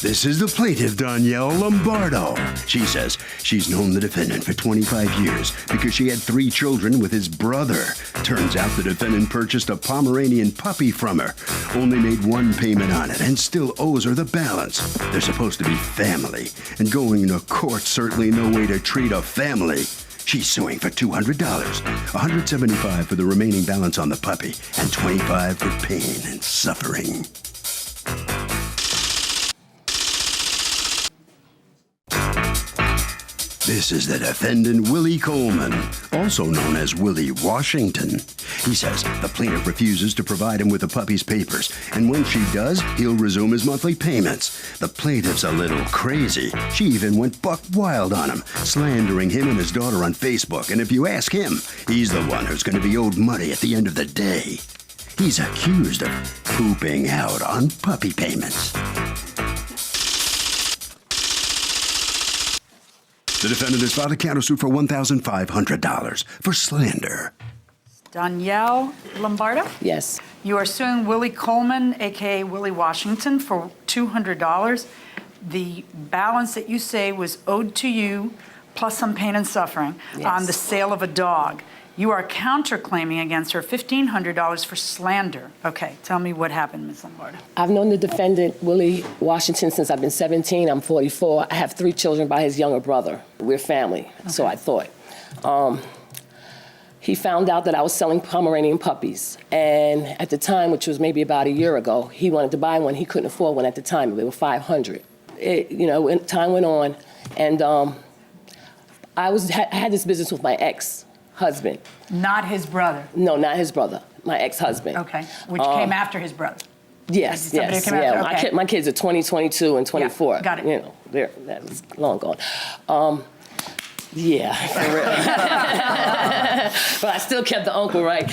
This is the plaintiff, Danielle Lombardo. She says she's known the defendant for 25 years because she had 3 children with his brother. Turns out the defendant purchased a Pomeranian puppy from her, only made 1 payment on it, and still owes her the balance. They're supposed to be family, and going to court certainly no way to treat a family. She's suing for $200, $175 for the remaining balance on the puppy, and $25 for pain and suffering. This is the defendant, Willie Coleman, also known as Willie Washington. He says the plaintiff refuses to provide him with the puppy's papers, and when she does, he'll resume his monthly payments. The plaintiff's a little crazy. She even went buck wild on him, slandering him and his daughter on Facebook, and if you ask him, he's the one who's going to be owed money at the end of the day. He's accused of pooping out on puppy payments. The defendant has filed a countersuit for $1,500 for slander. Danielle Lombardo? Yes. You are suing Willie Coleman, a.k.a. Willie Washington, for $200. The balance that you say was owed to you, plus some pain and suffering, on the sale of a dog. You are counterclaiming against her $1,500 for slander. Okay, tell me what happened, Ms. Lombardo. I've known the defendant, Willie Washington, since I've been 17. I'm 44. I have 3 children by his younger brother. We're family, so I thought. He found out that I was selling Pomeranian puppies. And at the time, which was maybe about a year ago, he wanted to buy one. He couldn't afford one at the time. They were $500. Time went on, and I had this business with my ex-husband. Not his brother? No, not his brother. My ex-husband. Okay, which came after his brother? Yes, yes, came after? yeah. Okay. My kids are 20, 22, and 24. Yeah, got it. That was long gone. Yeah, for real. But I still kept the uncle, right?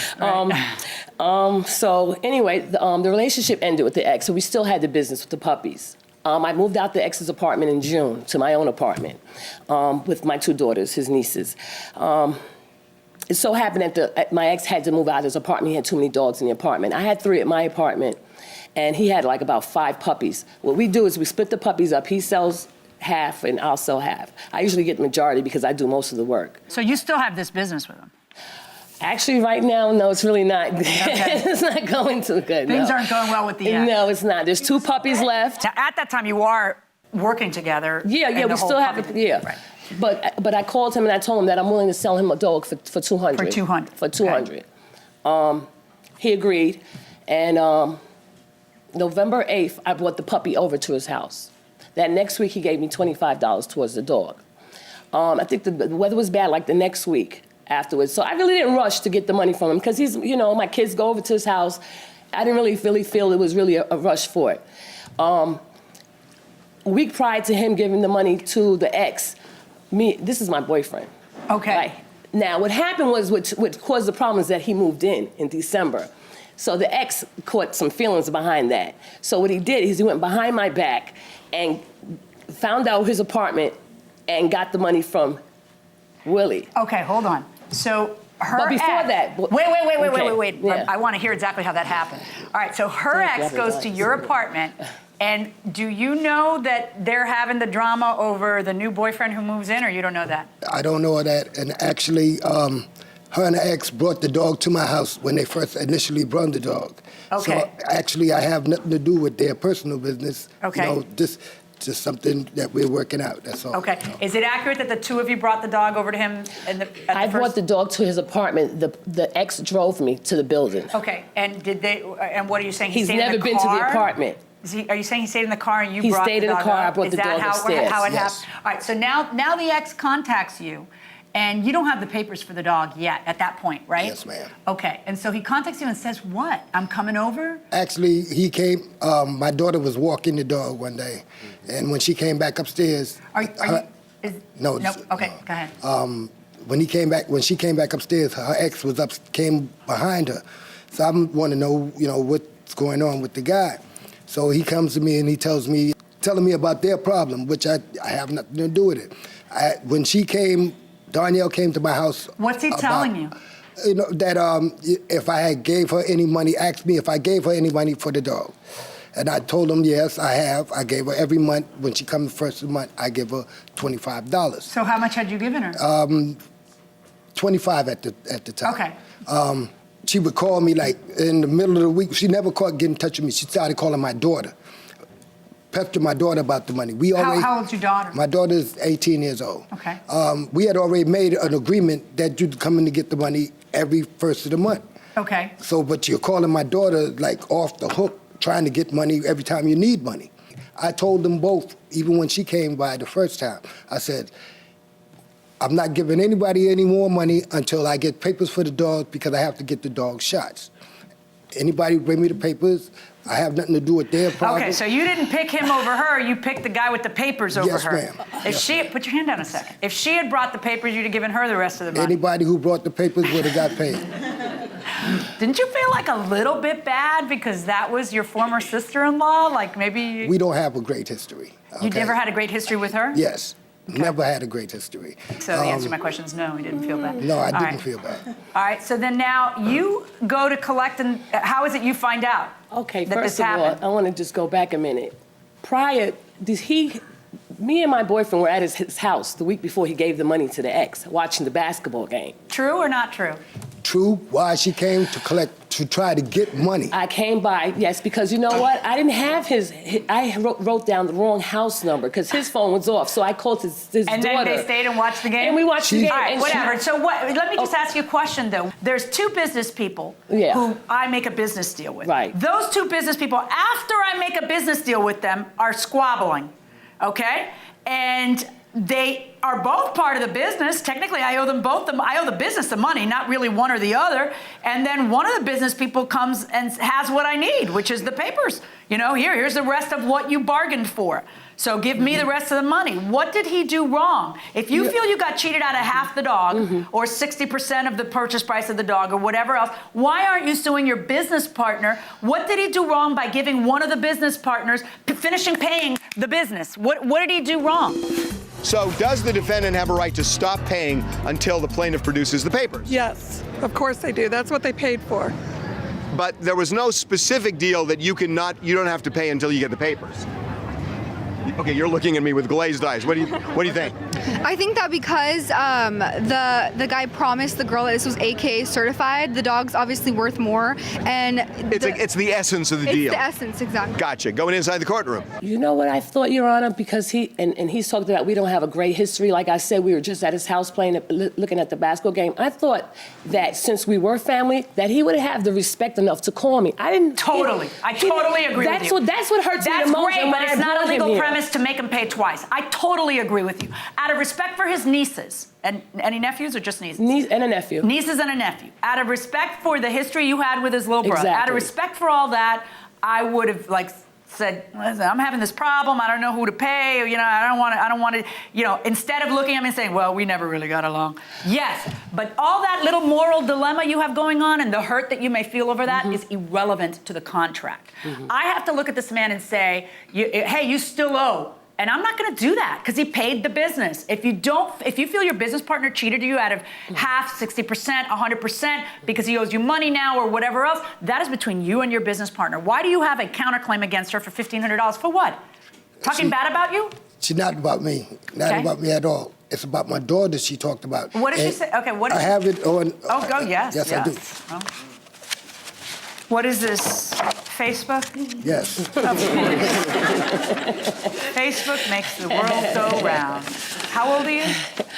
So anyway, the relationship ended with the ex, so we still had the business with the puppies. I moved out the ex's apartment in June to my own apartment with my 2 daughters, his nieces. It so happened that my ex had to move out of his apartment. He had too many dogs in the apartment. I had 3 at my apartment, and he had like about 5 puppies. What we do is we split the puppies up. He sells half, and I'll sell half. I usually get the majority because I do most of the work. So you still have this business with him? Actually, right now, no, it's really not. Okay. It's not going too good. Things aren't going well with the ex? No, it's not. There's 2 puppies left. Now, at that time, you are working together. Yeah, we still have it. Yeah. Right. But I called him and I told him that I'm willing to sell him a dog for $200. For $200. For $200. Okay. He agreed, and November 8th, I brought the puppy over to his house. That next week, he gave me $25 towards the dog. I think the weather was bad like the next week afterwards, so I really didn't rush to get the money from him because he's, my kids go over to his house. I didn't really feel it was really a rush for it. A week prior to him giving the money to the ex, this is my boyfriend. Okay. Right? Now, what happened was, what caused the problem is that he moved in December. So the ex caught some feelings behind that. So what he did is he went behind my back and found out his apartment and got the money from Willie. Okay, hold on. So her But before ex, that... Wait. Yeah. I want to hear exactly how that happened. All right, so her ex goes to your apartment, and do you know that they're having the drama over the new boyfriend who moves in, or you don't know that? I don't know that, and actually, her and the ex brought the dog to my house when they first initially brought the dog. Okay. So actually, I have nothing to do with their personal business. Okay. Just something that we're working out, that's all. Okay. Is it accurate that the 2 of you brought the dog over to him I brought the dog to his apartment. The ex drove me to the building. Okay, and and what are you saying? He's never been to the apartment. Are you saying he stayed in the car and you brought the dog? He stayed in the car, I brought the dog upstairs. Is that how it Yes. happened? All right, so now the ex contacts you, and you don't have the papers for the dog yet at that point, right? Yes, ma'am. Okay, and so he contacts you and says what? I'm coming over? Actually, he came, my daughter was walking the dog one day, and when she came back upstairs... No. Okay, go ahead. When she came back upstairs, her ex came behind her. So I want to know, what's going on with the guy. So he comes to me and he telling me about their problem, which I have nothing to do with it. When Danielle came to my house. What's he telling you? That if I gave her any money, asked me if I gave her any money for the dog. And I told him, yes, I have. I gave her every month, when she comes first of the month, I give her $25. So how much had you given her? 25 at the time. Okay. She would call me like in the middle of the week. She never get in touch with me. She started calling my daughter, pester my daughter about the money. How old's your daughter? My daughter's 18 years old. Okay. We had already made an agreement that you'd come in to get the money every first of the month. Okay. So, but you're calling my daughter like off the hook, trying to get money every time you need money. I told them both, even when she came by the first time, I said, I'm not giving anybody any more money until I get papers for the dog, because I have to get the dog shots. Anybody bring me the papers, I have nothing to do with their problem. Okay, so you didn't pick him over her, you picked the guy with the papers over her. Yes, ma'am. If she, put your hand down a second. If she had brought the papers, you'd have given her the rest of the money. Anybody who brought the papers would have got paid. Didn't you feel like a little bit bad because that was your former sister-in-law? Like maybe... We don't have a great history. You okay? never had a great history with her? Yes. Okay. Never had a great history. So the answer to my question is no, you didn't feel bad. No, I All didn't right. feel bad. All right, so then now you go to collect, and how is it you find out Okay, that first this of all, happened? I want to just go back a minute. Me and my boyfriend were at his house the week before he gave the money to the ex, watching the basketball game. True or not true? True, why she came to try to get money. I came by, yes, because you know what? I didn't have I wrote down the wrong house number because his phone was off, so I called his And daughter. then they stayed and watched the game? And we watched the game. All right, and whatever. So let me just ask you a question, though. There's two business people Yeah. who I make a business deal with. Right. Those two business people, after I make a business deal with them, are squabbling, okay? And they are both part of the business. Technically, I owe them both. I owe the business the money, not really one or the other. And then one of the business people comes and has what I need, which is the papers. You know, here's the rest of what you bargained for. So give me the rest of the money. What did he do wrong? If you feel you got cheated out of half the dog or 60% of the purchase price of the dog or whatever else, why aren't you suing your business partner? What did he do wrong by giving one of the business partners, finishing paying the business? What did he do wrong? So does the defendant have a right to stop paying until the plaintiff produces the papers? Yes, of course they do. That's what they paid for. But there was no specific deal that you don't have to pay until you get the papers. Okay, you're looking at me with glazed eyes. What do you think? I think that because the guy promised the girl that this was AKA certified, the dog's obviously worth more, and It's the essence of the deal. It's the essence, exactly. Gotcha. Going inside the courtroom. You know what I thought, Your Honor? Because he's talked about we don't have a great history. Like I said, we were just at his house looking at the basketball game. I thought that since we were family, that he would have the respect enough to call me. I didn't. Totally. I totally agree with you. That's what hurts me the most. That's great, and but why it's I not a brought him legal here. premise to make him pay twice. I totally agree with you. Out of respect for his nieces, and any nephews or just nieces? Niece and a nephew. Nieces and a nephew. Out of respect for the history you had with his little brother, out of Exactly. respect for all that, I would have said, listen, I'm having this problem. I don't know who to pay. You know, I don't want to, you know, instead of looking at me and saying, well, we never really got along. Yes, but all that little moral dilemma you have going on and the hurt that you may feel over that is irrelevant to the contract. I have to look at this man and say, hey, you still owe. And I'm not going to do that because he paid the business. If you feel your business partner cheated you out of half, 60%, 100% because he owes you money now or whatever else, that is between you and your business partner. Why do you have a counterclaim against her for $1,500? For what? Talking bad about you? She's not about me. Not about me at all. It's about my daughter she talked about. What did she say? Okay, what did I have it on. Yes. Yes, I do. Well, what is this? Facebook? Yes. Of course. Facebook makes the world go round. How old are you?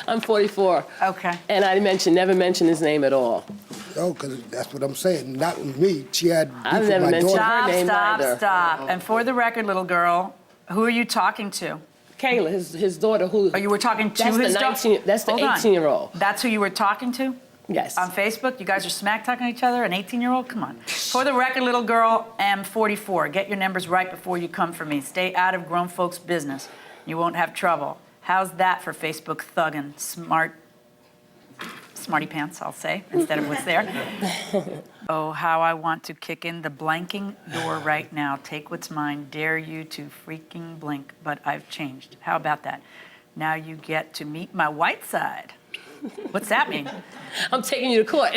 I'm 44. Okay. And I never mentioned his name at all. Oh, because that's what I'm saying. Not with me. She had I've beef with never my mentioned daughter. her name either. Stop. And for the record, little girl, who are you talking to? Kayla, his daughter, who... Oh, you were talking to that's his the daughter? That's the Hold on. 18-year-old. That's who you were talking to? Yes. On Facebook? You guys are smack-talking each other? An 18-year-old? Come on. For the record, little girl, am 44. Get your numbers right before you come for me. Stay out of grown folks' business. You won't have trouble. How's that for Facebook thugging? Smarty pants, I'll say, instead of what's there. Oh, how I want to kick in the blanking door right now. Take what's mine. Dare you to freaking blink, but I've changed. How about that? Now you get to meet my white side. What's that mean? I'm taking you to court.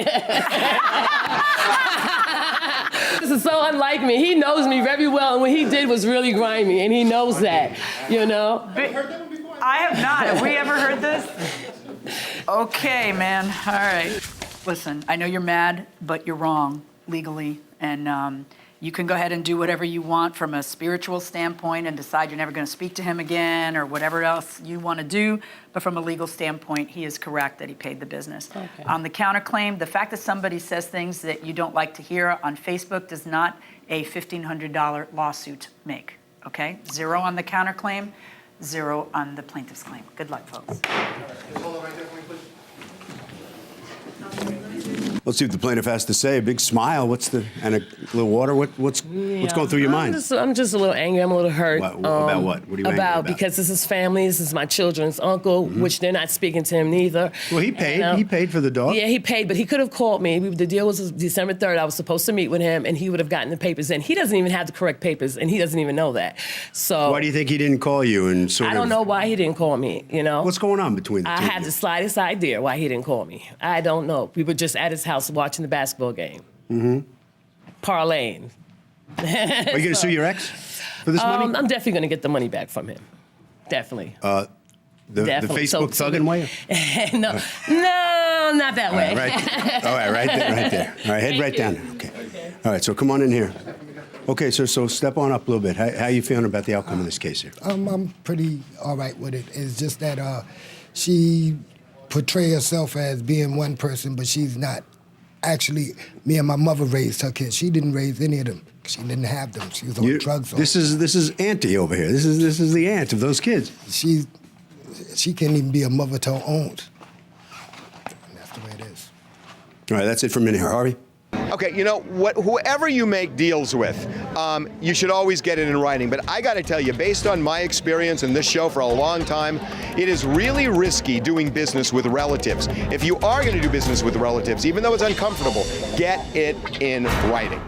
This is so unlike me. He knows me very well, and what he did was really grimy, and he knows that, you know? I have not. Have we ever heard this? Okay, man. All right. Listen, I know you're mad, but you're wrong legally, and you can go ahead and do whatever you want from a spiritual standpoint and decide you're never going to speak to him again or whatever else you want to do. But from a legal standpoint, he is correct that he paid the business. Okay. On the counterclaim, the fact that somebody says things that you don't like to hear on Facebook does not a $1,500 lawsuit make, okay? 0 on the counterclaim, 0 on the plaintiff's claim. Good luck, folks. Let's see what the plaintiff has to say. A big smile. And a little water. What's going through your mind? I'm just a little angry. I'm a little hurt. About what? What are you angry about? Because this is family. This is my children's uncle, which they're not speaking to him neither. Well, he paid. He paid for the dog. Yeah, he paid, but he could have called me. The deal was December 3rd. I was supposed to meet with him, and he would have gotten the papers in. He doesn't even have the correct papers, and he doesn't even know that. So why do you think he didn't call you? And I don't know why he didn't call me. You know what's going on between the two? I had the slightest idea why he didn't call me. I don't know. We were just at his house watching the basketball game. Parlaying. Are you going to sue your ex for this money? I'm definitely going to get the money back from him. Definitely. The Facebook thugging way? No, not that way. Right. All right, right there. All right, head right down there. Okay. All right, so come on in here. Okay, sir, so step on up a little bit. How are you feeling about the outcome of this case here? I'm pretty all right with it. It's just that she portrays herself as being one person, but she's not. Actually, me and my mother raised her kids. She didn't raise any of them. She didn't have them. She was on drugs. This is Auntie over here. This is the aunt of those kids. She can't even be a mother to her own. And that's the way it is. All right, that's it from in here. Harvey? Okay, you know what? Whoever you make deals with, you should always get it in writing. But I got to tell you, based on my experience in this show for a long time, it is really risky doing business with relatives. If you are going to do business with relatives, even though it's uncomfortable, get it in writing.